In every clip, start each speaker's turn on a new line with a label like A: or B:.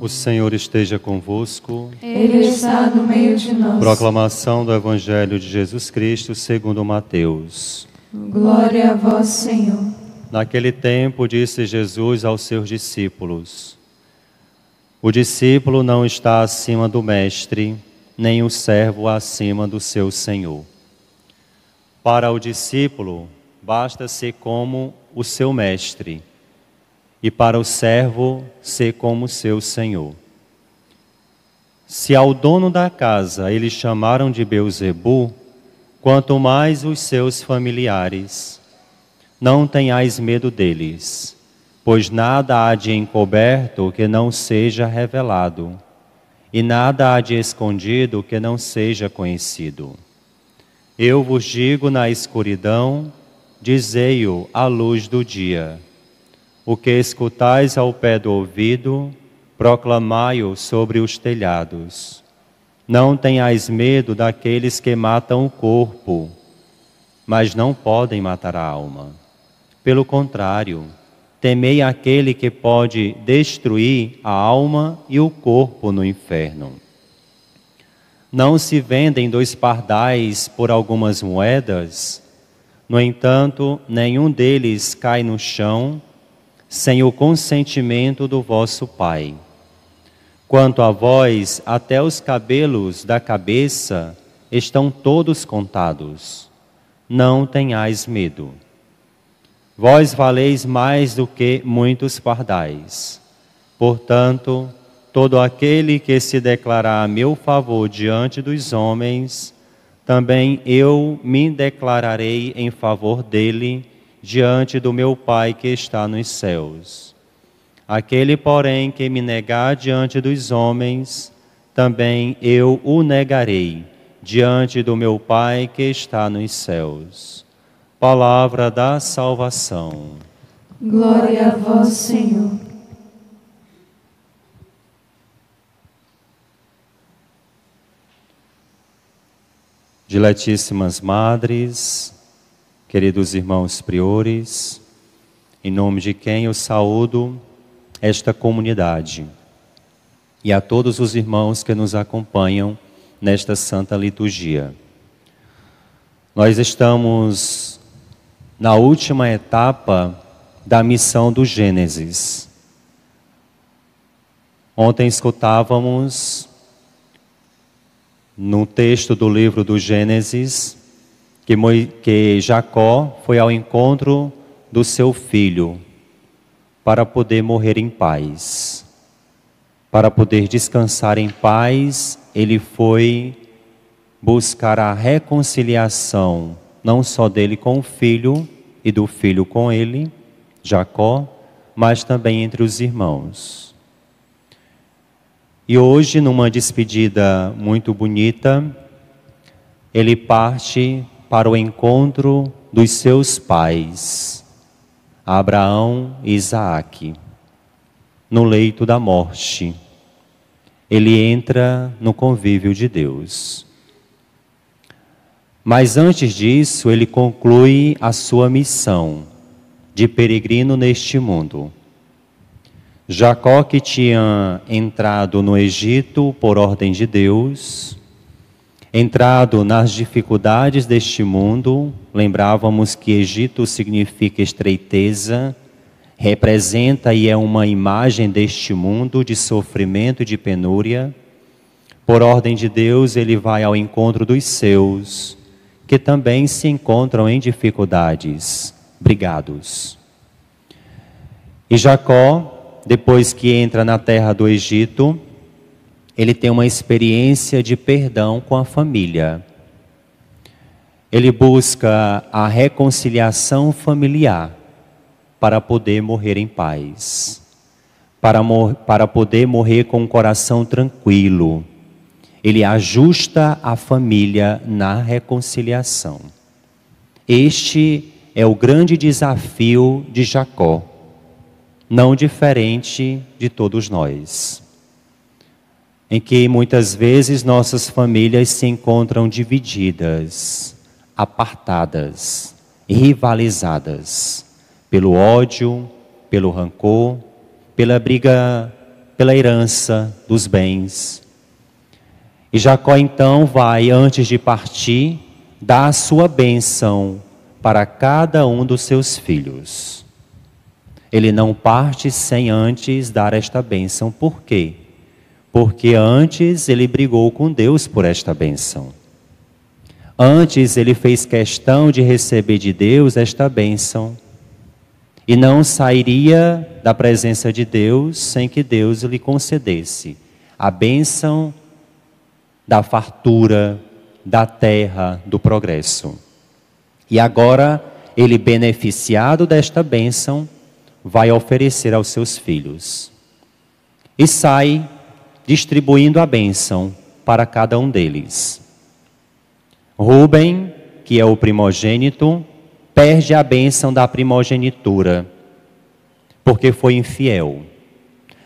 A: O Senhor esteja convosco.
B: Ele está no meio de nós.
A: Proclamação do Evangelho de Jesus Cristo segundo Mateus.
B: Glória a vós, Senhor.
A: Naquele tempo disse Jesus aos seus discípulos: O discípulo não está acima do mestre, nem o servo acima do seu senhor. Para o discípulo, basta ser como o seu mestre, e para o servo, ser como seu senhor. Se ao dono da casa eles chamaram de Beelzebu, quanto mais os seus familiares. Não tenhais medo deles, pois nada há de encoberto que não seja revelado, e nada há de escondido que não seja conhecido. Eu vos digo na escuridão, dizei-o à luz do dia. O que escutais ao pé do ouvido, proclamai-o sobre os telhados. Não tenhais medo daqueles que matam o corpo, mas não podem matar a alma. Pelo contrário, temei aquele que pode destruir a alma e o corpo no inferno. Não se vendem 2 pardais por algumas moedas? No entanto, nenhum deles cai no chão sem o consentimento do vosso Pai. Quanto a vós, até os cabelos da cabeça estão todos contados. Não tenhais medo. Vós valeis mais do que muitos pardais. Portanto, todo aquele que se declarar a meu favor diante dos homens, também eu me declararei em favor dele diante do meu Pai que está nos céus. Aquele, porém, que me negar diante dos homens, também eu o negarei diante do meu Pai que está nos céus. Palavra da salvação.
B: Glória a vós, Senhor.
A: Diletíssimas madres, queridos irmãos priores, em nome de quem eu saúdo esta comunidade e a todos os irmãos que nos acompanham nesta santa liturgia. Nós estamos na última etapa da missão do Gênesis. Ontem escutávamos no texto do livro do Gênesis que Jacó foi ao encontro do seu filho para poder morrer em paz. Para poder descansar em paz, ele foi buscar a reconciliação, não só dele com o filho e do filho com ele, Jacó, mas também entre os irmãos. E hoje, numa despedida muito bonita, ele parte para o encontro dos seus pais, Abraão e Isaque, no leito da morte. Ele entra no convívio de Deus. Mas antes disso, ele conclui a sua missão de peregrino neste mundo. Jacó, que tinha entrado no Egito por ordem de Deus, entrado nas dificuldades deste mundo, lembrávamos que Egito significa estreiteza, representa e é uma imagem deste mundo de sofrimento e de penúria. Por ordem de Deus, ele vai ao encontro dos seus, que também se encontram em dificuldades, brigados. E Jacó, depois que entra na terra do Egito, ele tem uma experiência de perdão com a família. Ele busca a reconciliação familiar para poder morrer em paz, para poder morrer com o coração tranquilo. Ele ajusta a família na reconciliação. Este é o grande desafio de Jacó, não diferente de todos nós, em que muitas vezes nossas famílias se encontram divididas, apartadas, rivalizadas, pelo ódio, pelo rancor, pela briga pela herança dos bens. E Jacó então vai, antes de partir, dar a sua bênção para cada um dos seus filhos. Ele não parte sem antes dar esta bênção. Por quê? Porque antes ele brigou com Deus por esta bênção. Antes ele fez questão de receber de Deus esta bênção. E não sairia da presença de Deus sem que Deus lhe concedesse a bênção da fartura, da terra, do progresso. E agora, ele, beneficiado desta bênção, vai oferecer aos seus filhos. E sai distribuindo a bênção para cada um deles. Rúben, que é o primogênito, perde a bênção da primogenitura, porque foi infiel.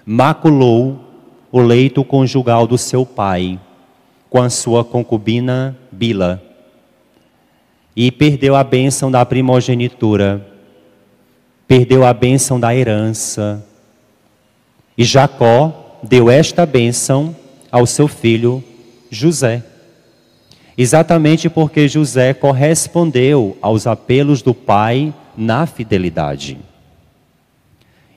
A: Maculou o leito conjugal do seu pai com a sua concubina Bila. E perdeu a bênção da primogenitura, perdeu a bênção da herança. E Jacó deu esta bênção ao seu filho José. Exatamente porque José correspondeu aos apelos do pai na fidelidade.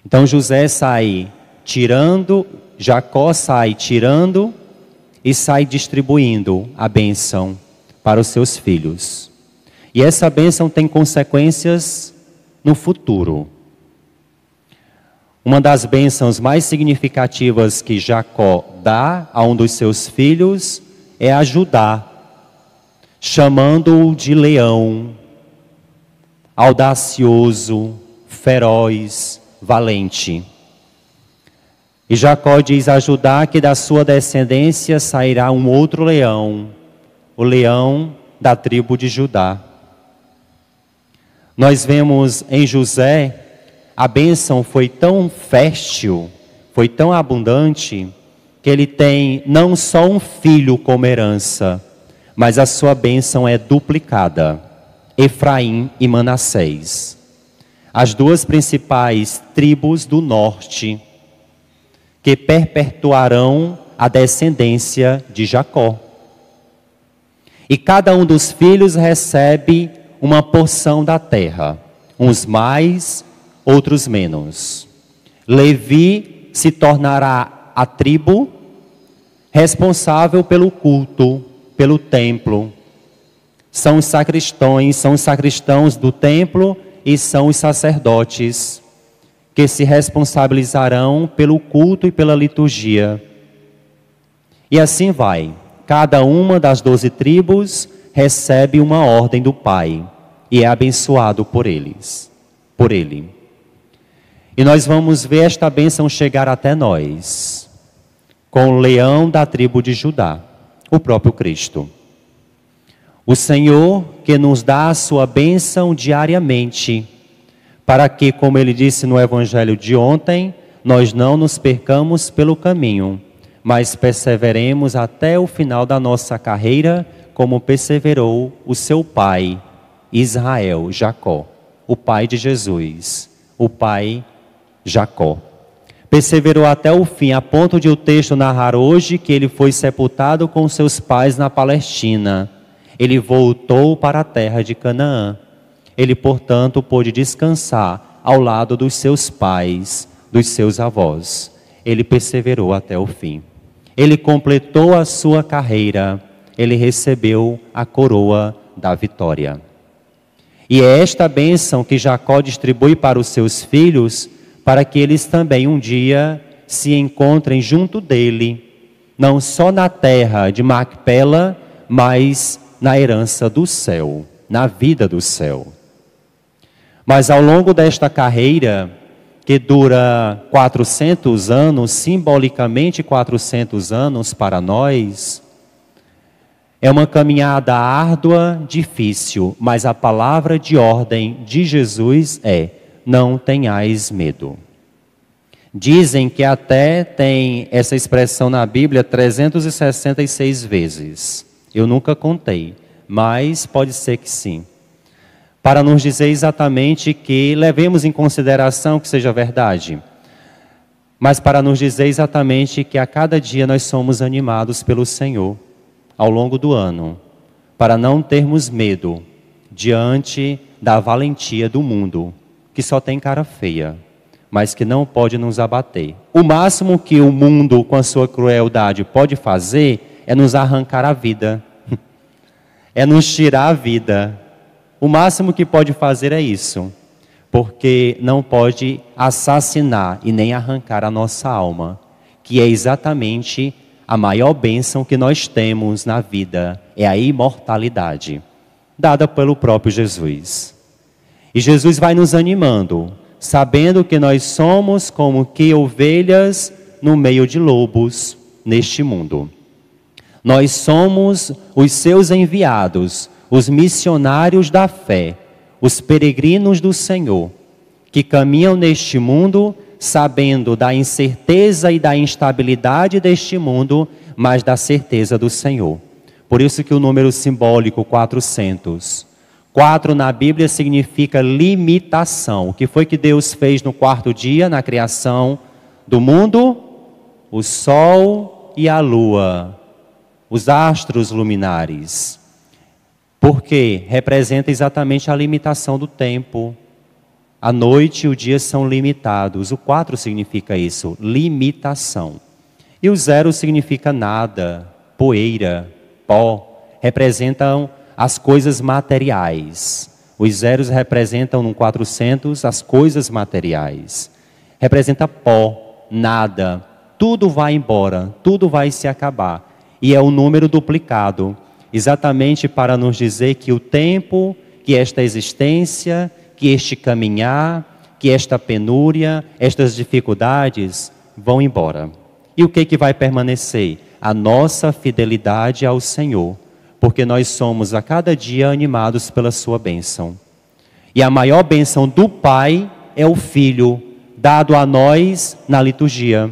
A: Então José sai tirando, Jacó sai tirando e sai distribuindo a bênção para os seus filhos. E essa bênção tem consequências no futuro. Uma das bênçãos mais significativas que Jacó dá a um dos seus filhos é ajudar, chamando-o de leão, audacioso, feroz, valente. E Jacó diz a Judá que da sua descendência sairá um outro leão, o leão da tribo de Judá. Nós vemos em José, a bênção foi tão fértil, foi tão abundante, que ele tem não só um filho como herança, mas a sua bênção é duplicada, Efraim e Manassés. As duas principais tribos do norte, que perpetuarão a descendência de Jacó. E cada um dos filhos recebe uma porção da terra, uns mais, outros menos. Levi se tornará a tribo responsável pelo culto, pelo templo. São os sacristãos do templo e são os sacerdotes que se responsabilizarão pelo culto e pela liturgia. E assim vai. Cada uma das 12 tribos recebe uma ordem do Pai e é abençoado por eles, por Ele. E nós vamos ver esta bênção chegar até nós, com o leão da tribo de Judá, o próprio Cristo. O Senhor que nos dá a sua bênção diariamente, para que, como Ele disse no Evangelho de ontem, nós não nos percamos pelo caminho, mas perseveremos até o final da nossa carreira, como perseverou o seu pai, Israel, Jacó, o pai de Jesus, o pai Jacó. Perseverou até o fim, a ponto de o texto narrar hoje que ele foi sepultado com seus pais na Palestina. Ele voltou para a terra de Canaã. Ele, portanto, pôde descansar ao lado dos seus pais, dos seus avós. Ele perseverou até o fim. Ele completou a sua carreira. Ele recebeu a coroa da vitória. E é esta bênção que Jacó distribui para os seus filhos, para que eles também um dia se encontrem junto dele, não só na terra de Macpela, mas na herança do céu, na vida do céu. Mas ao longo desta carreira, que dura 400 anos, simbolicamente 400 anos para nós, é uma caminhada árdua, difícil, mas a palavra de ordem de Jesus é: não tenhais medo. Dizem que até tem essa expressão na Bíblia 366 vezes. Eu nunca contei, mas pode ser que sim. Para nos dizer exatamente que levemos em consideração que seja verdade. mas para nos dizer exatamente que a cada dia nós somos animados pelo Senhor ao longo do ano, para não termos medo diante da valentia do mundo, que só tem cara feia, mas que não pode nos abater. O máximo que o mundo, com a sua crueldade, pode fazer é nos arrancar a vida, é nos tirar a vida. O máximo que pode fazer é isso, porque não pode assassinar e nem arrancar a nossa alma, que é exatamente a maior bênção que nós temos na vida, é a imortalidade, dada pelo próprio Jesus. E Jesus vai nos animando, sabendo que nós somos como que ovelhas no meio de lobos neste mundo. Nós somos os seus enviados, os missionários da fé, os peregrinos do Senhor, que caminham neste mundo sabendo da incerteza e da instabilidade deste mundo, mas da certeza do Senhor. Por isso que o número simbólico 400. 4 na Bíblia significa limitação. O que foi que Deus fez no quarto dia, na criação do mundo? O sol e a lua, os astros luminares. Porque representa exatamente a limitação do tempo. A noite e o dia são limitados. O 4 significa isso, limitação. E o 0 significa nada, poeira, pó. Representam as coisas materiais. Os zeros representam no 400 as coisas materiais. Representa pó, nada. Tudo vai embora, tudo vai se acabar. E é o número duplicado, exatamente para nos dizer que o tempo, que esta existência, que este caminhar, que esta penúria, estas dificuldades vão embora. E o que vai permanecer? A nossa fidelidade ao Senhor, porque nós somos a cada dia animados pela sua bênção. E a maior bênção do Pai é o Filho, dado a nós na liturgia.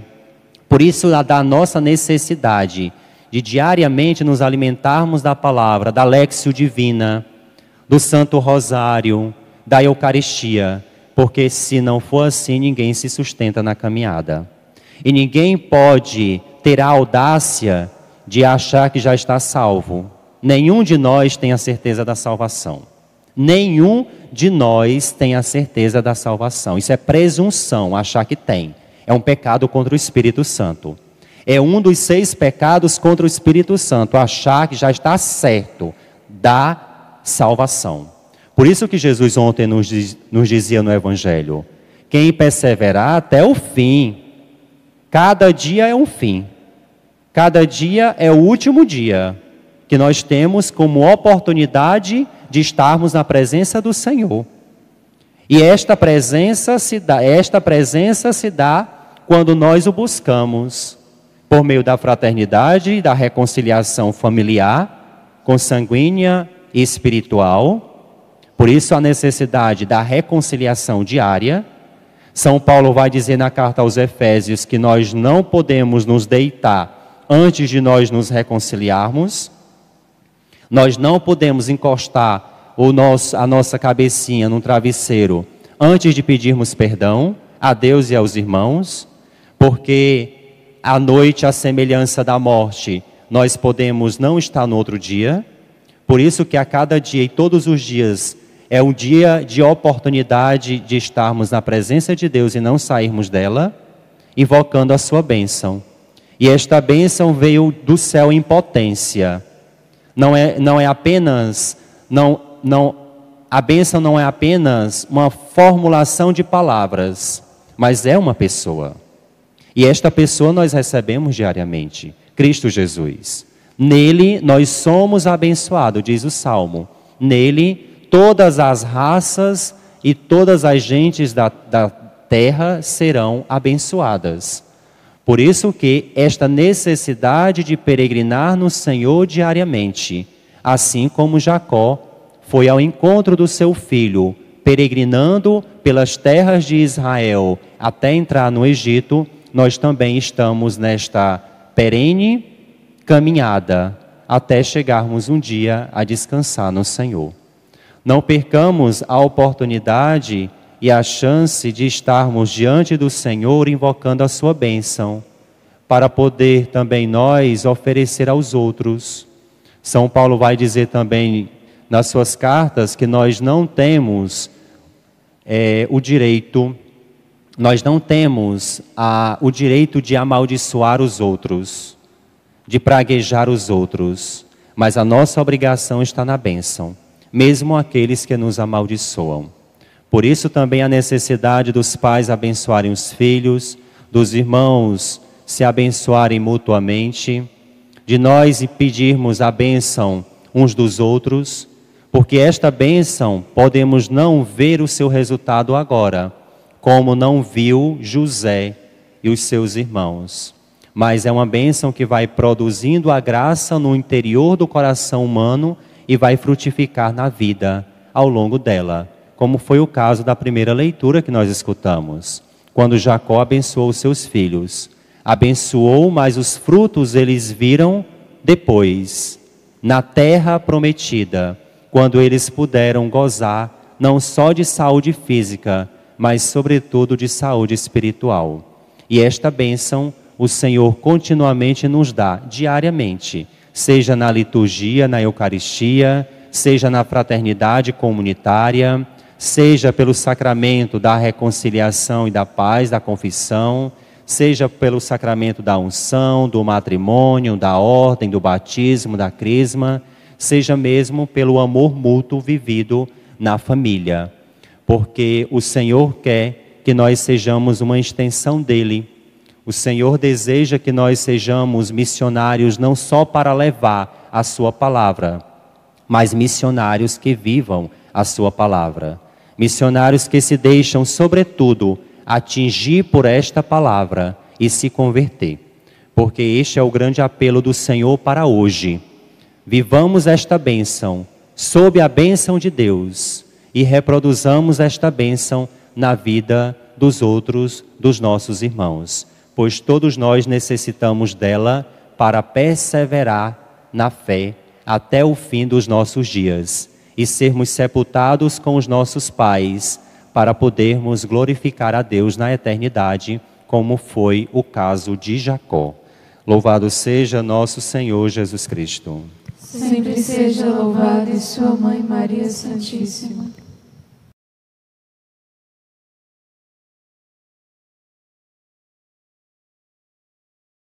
A: Por isso, da nossa necessidade de diariamente nos alimentarmos da palavra, da Léxio Divina, do Santo Rosário, da Eucaristia, porque se não for assim, ninguém se sustenta na caminhada. E ninguém pode ter a audácia de achar que já está salvo. Nenhum de nós tem a certeza da salvação. Nenhum de nós tem a certeza da salvação. Isso é presunção, achar que tem. É um pecado contra o Espírito Santo. É um dos 6 pecados contra o Espírito Santo, achar que já está certo da salvação. Por isso que Jesus ontem nos dizia no Evangelho, quem perseverar até o fim, cada dia é um fim, cada dia é o último dia que nós temos como oportunidade de estarmos na presença do Senhor. E esta presença se dá quando nós o buscamos, por meio da fraternidade, da reconciliação familiar, consanguínea e espiritual. Por isso a necessidade da reconciliação diária. São Paulo vai dizer na carta aos Efésios que nós não podemos nos deitar antes de nós nos reconciliarmos. Nós não podemos encostar a nossa cabecinha num travesseiro antes de pedirmos perdão a Deus e aos irmãos, porque à noite, à semelhança da morte, nós podemos não estar no outro dia. Por isso que a cada dia e todos os dias é um dia de oportunidade de estarmos na presença de Deus e não sairmos dela, invocando a sua bênção. E esta bênção veio do céu em potência. A bênção não é apenas uma formulação de palavras, mas é uma pessoa. E esta pessoa nós recebemos diariamente, Cristo Jesus. Nele nós somos abençoados, diz o Salmo. Nele todas as raças e todas as gentes da terra serão abençoadas. Por isso que esta necessidade de peregrinar no Senhor diariamente, assim como Jacó foi ao encontro do seu filho, peregrinando pelas terras de Israel até entrar no Egito, nós também estamos nesta perene caminhada até chegarmos um dia a descansar no Senhor. Não percamos a oportunidade e a chance de estarmos diante do Senhor invocando a sua bênção, para poder também nós oferecer aos outros. São Paulo vai dizer também nas suas cartas que nós não temos o direito de amaldiçoar os outros, de praguejar os outros, mas a nossa obrigação está na bênção, mesmo aqueles que nos amaldiçoam. Por isso também a necessidade dos pais abençoarem os filhos, dos irmãos se abençoarem mutuamente, de nós pedirmos a bênção uns dos outros, porque esta bênção podemos não ver o seu resultado agora, como não viu José e os seus irmãos. Mas é uma bênção que vai produzindo a graça no interior do coração humano e vai frutificar na vida ao longo dela, como foi o caso da primeira leitura que nós escutamos, quando Jacó abençoou os seus filhos. Abençoou, mas os frutos eles viram depois, na terra prometida, quando eles puderam gozar não só de saúde física, mas sobretudo de saúde espiritual. E esta bênção o Senhor continuamente nos dá, diariamente, seja na liturgia, na Eucaristia, seja na fraternidade comunitária, seja pelo sacramento da reconciliação e da paz, da confissão, seja pelo sacramento da unção, do matrimônio, da ordem, do batismo, da crisma, seja mesmo pelo amor mútuo vivido na família. Porque o Senhor quer que nós sejamos uma extensão dele. O Senhor deseja que nós sejamos missionários não só para levar a sua palavra, mas missionários que vivam a sua palavra. Missionários que se deixam, sobretudo, atingir por esta palavra e se converter. Porque este é o grande apelo do Senhor para hoje. Vivamos esta bênção, sob a bênção de Deus, e reproduzamos esta bênção na vida dos outros, dos nossos irmãos. Pois todos nós necessitamos dela para perseverar na fé até o fim dos nossos dias e sermos sepultados com os nossos pais para podermos glorificar a Deus na eternidade, como foi o caso de Jacó. Louvado seja nosso Senhor Jesus Cristo.
B: Sempre seja louvado e sua Mãe Maria Santíssima.